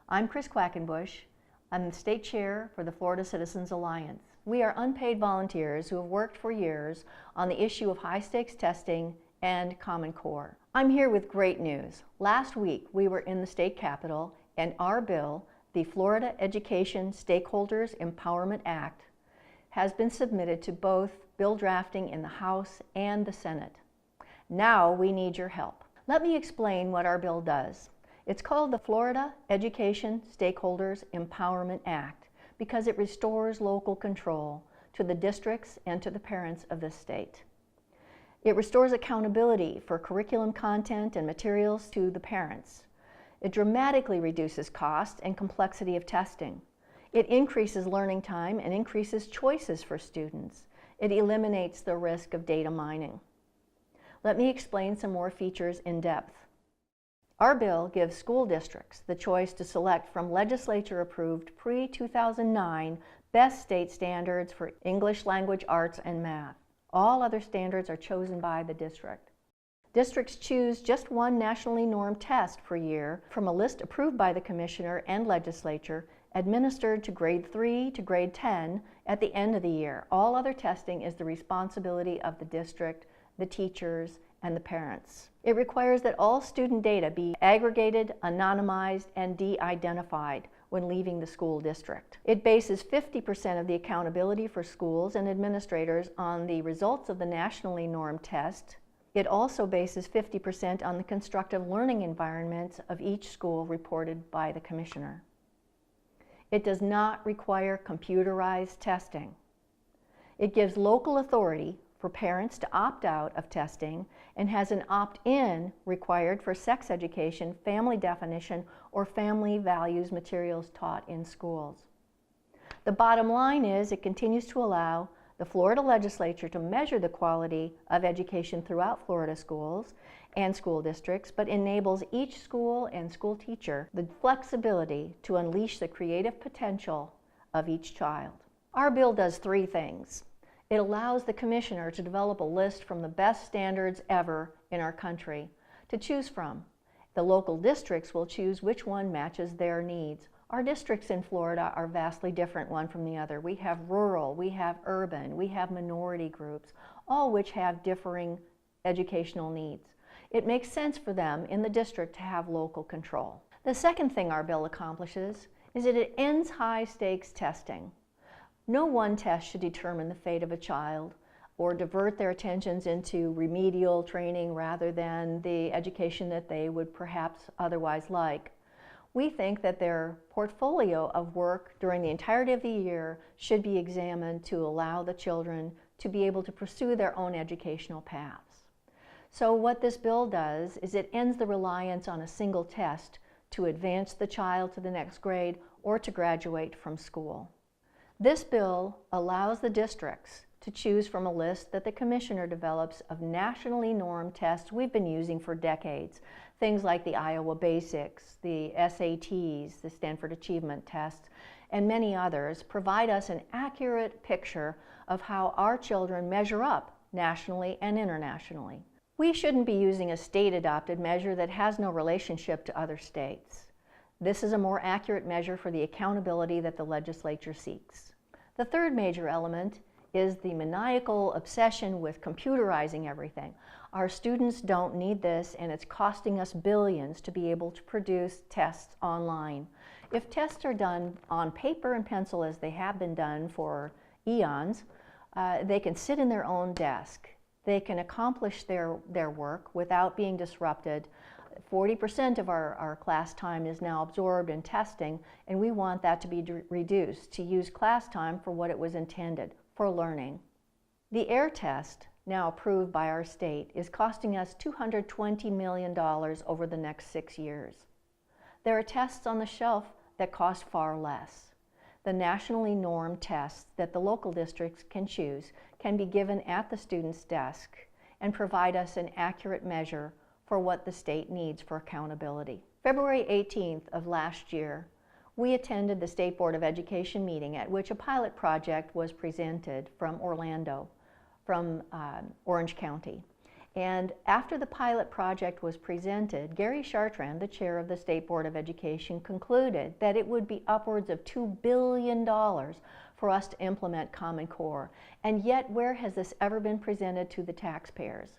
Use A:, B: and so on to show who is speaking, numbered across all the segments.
A: I'm Chris Quackenbush. I'm the state chair for the Florida Citizens Alliance. We are unpaid volunteers who have worked for years on the issue of high-stakes testing and Common Core. I'm here with great news. Last week we were in the state capitol and our bill, the Florida Education Stakeholders Empowerment Act, has been submitted to both bill drafting in the House and the Senate. Now we need your help. Let me explain what our bill does. It's called the Florida Education Stakeholders Empowerment Act because it restores local control to the districts and to the parents of this state. It restores accountability for curriculum content and materials to the parents. It dramatically reduces cost and complexity of testing. It increases learning time and increases choices for students. It eliminates the risk of data mining. Let me explain some more features in depth. Our bill gives school districts the choice to select from legislature-approved pre-2009 best state standards for English language arts and math. All other standards are chosen by the district. Districts choose just one nationally normed test per year from a list approved by the commissioner and legislature, administered to grade 3 to grade 10 at the end of the year. All other testing is the responsibility of the district, the teachers, and the parents. It requires that all student data be aggregated, anonymized, and de-identified when leaving the school district. It bases 50% of the accountability for schools and administrators on the results of the nationally normed test. It also bases 50% on the constructive learning environments of each school reported by the commissioner. It does not require computerized testing. It gives local authority for parents to opt out of testing and has an opt-in required for sex education, family definition, or family values materials taught in schools. The bottom line is it continues to allow the Florida legislature to measure the quality of education throughout Florida schools and school districts, but enables each school and school teacher the flexibility to unleash the creative potential of each child. Our bill does three things. It allows the commissioner to develop a list from the best standards ever in our country to choose from. The local districts will choose which one matches their needs. Our districts in Florida are vastly different one from the other. We have rural, we have urban, we have minority groups, all which have differing educational needs. It makes sense for them in the district to have local control. The second thing our bill accomplishes is that it ends high-stakes testing. No one test should determine the fate of a child or divert their attentions into remedial training rather than the education that they would perhaps otherwise like. We think that their portfolio of work during the entirety of the year should be examined to allow the children to be able to pursue their own educational paths. So what this bill does is it ends the reliance on a single test to advance the child to the next grade or to graduate from school. This bill allows the districts to choose from a list that the commissioner develops of nationally normed tests we've been using for decades. Things like the Iowa Basics, the SATs, the Stanford Achievement Tests, and many others provide us an accurate picture of how our children measure up nationally and internationally. We shouldn't be using a state-adopted measure that has no relationship to other states. This is a more accurate measure for the accountability that the legislature seeks. The third major element is the maniacal obsession with computerizing everything. Our students don't need this, and it's costing us billions to be able to produce tests online. If tests are done on paper and pencil as they have been done for eons, they can sit in their own desk. They can accomplish their work without being disrupted. 40% of our class time is now absorbed in testing, and we want that to be reduced, to use class time for what it was intended, for learning. The AIR test, now approved by our state, is costing us $220 million over the next 6 years. There are tests on the shelf that cost far less. The nationally normed tests that the local districts can choose can be given at the student's desk and provide us an accurate measure for what the state needs for accountability. February 18th of last year, we attended the State Board of Education meeting at which a pilot project was presented from Orlando, from Orange County. And after the pilot project was presented, Gary Chartrand, the chair of the State Board of Education, concluded that it would be upwards of $2 billion for us to implement Common Core. And yet, where has this ever been presented to the taxpayers?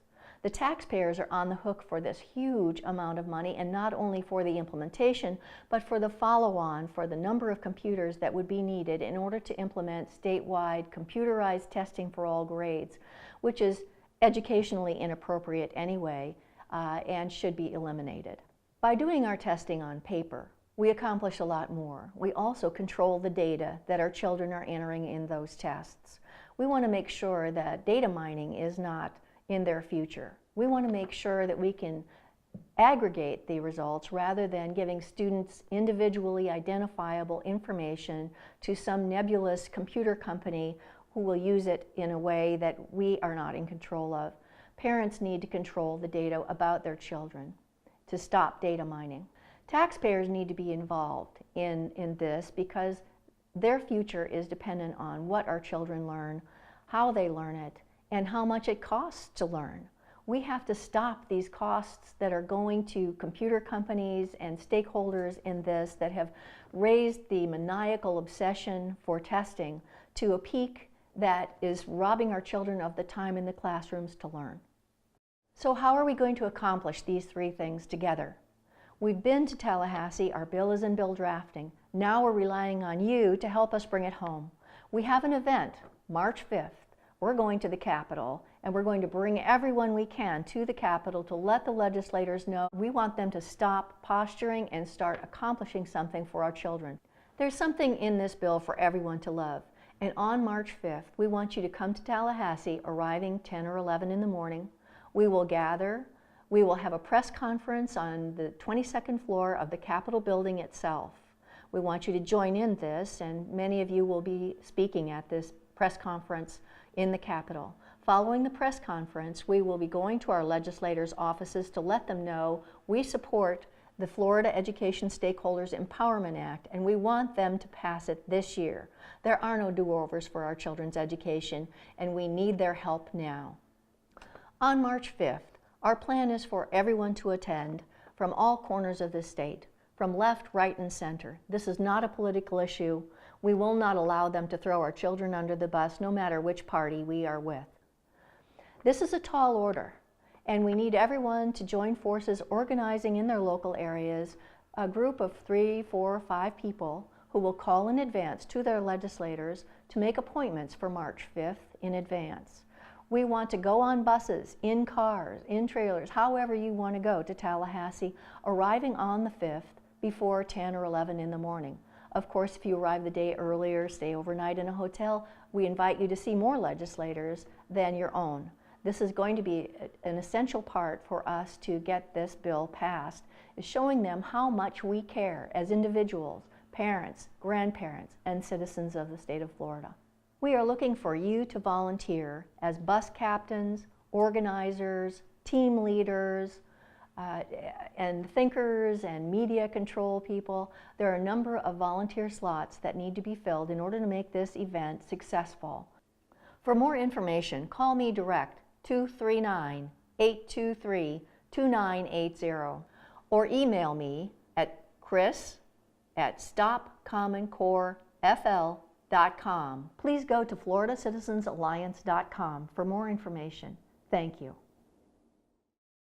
A: The taxpayers are on the hook for this huge amount of money, and not only for the implementation, but for the follow-on, for the number of computers that would be needed in order to implement statewide computerized testing for all grades, which is educationally inappropriate anyway, and should be eliminated. By doing our testing on paper, we accomplish a lot more. We also control the data that our children are entering in those tests. We want to make sure that data mining is not in their future. We want to make sure that we can aggregate the results rather than giving students individually identifiable information to some nebulous computer company who will use it in a way that we are not in control of. Parents need to control the data about their children to stop data mining. Taxpayers need to be involved in this because their future is dependent on what our children learn, how they learn it, and how much it costs to learn. We have to stop these costs that are going to computer companies and stakeholders in this that have raised the maniacal obsession for testing to a peak that is robbing our children of the time in the classrooms to learn. So how are we going to accomplish these three things together? We've been to Tallahassee, our bill is in bill drafting. Now we're relying on you to help us bring it home. We have an event, March 5th. We're going to the Capitol, and we're going to bring everyone we can to the Capitol to let the legislators know we want them to stop posturing and start accomplishing something for our children. There's something in this bill for everyone to love, and on March 5th, we want you to come to Tallahassee, arriving 10 or 11 in the morning. We will gather. We will have a press conference on the 22nd floor of the Capitol building itself. We want you to join in this, and many of you will be speaking at this press conference in the Capitol. Following the press conference, we will be going to our legislators' offices to let them know we support the Florida Education Stakeholders Empowerment Act, and we want them to pass it this year. There are no do-overs for our children's education, and we need their help now. On March 5th, our plan is for everyone to attend from all corners of the state, from left, right, and center. This is not a political issue. We will not allow them to throw our children under the bus, no matter which party we are with. This is a tall order, and we need everyone to join forces organizing in their local areas, a group of 3, 4, 5 people who will call in advance to their legislators to make appointments for March 5th in advance. We want to go on buses, in cars, in trailers, however you want to go to Tallahassee, arriving on the 5th before 10 or 11 in the morning. Of course, if you arrive the day earlier, stay overnight in a hotel, we invite you to see more legislators than your own. This is going to be an essential part for us to get this bill passed, is showing them how much we care as individuals, parents, grandparents, and citizens of the state of Florida. We are looking for you to volunteer as bus captains, organizers, team leaders, and thinkers and media control people. There are a number of volunteer slots that need to be filled in order to make this event successful. For more information, call me direct 239-823-2980 or email me at chris@stopcommoncorefl.com. Please go to floridacitizensalliance.com for more information. Thank you.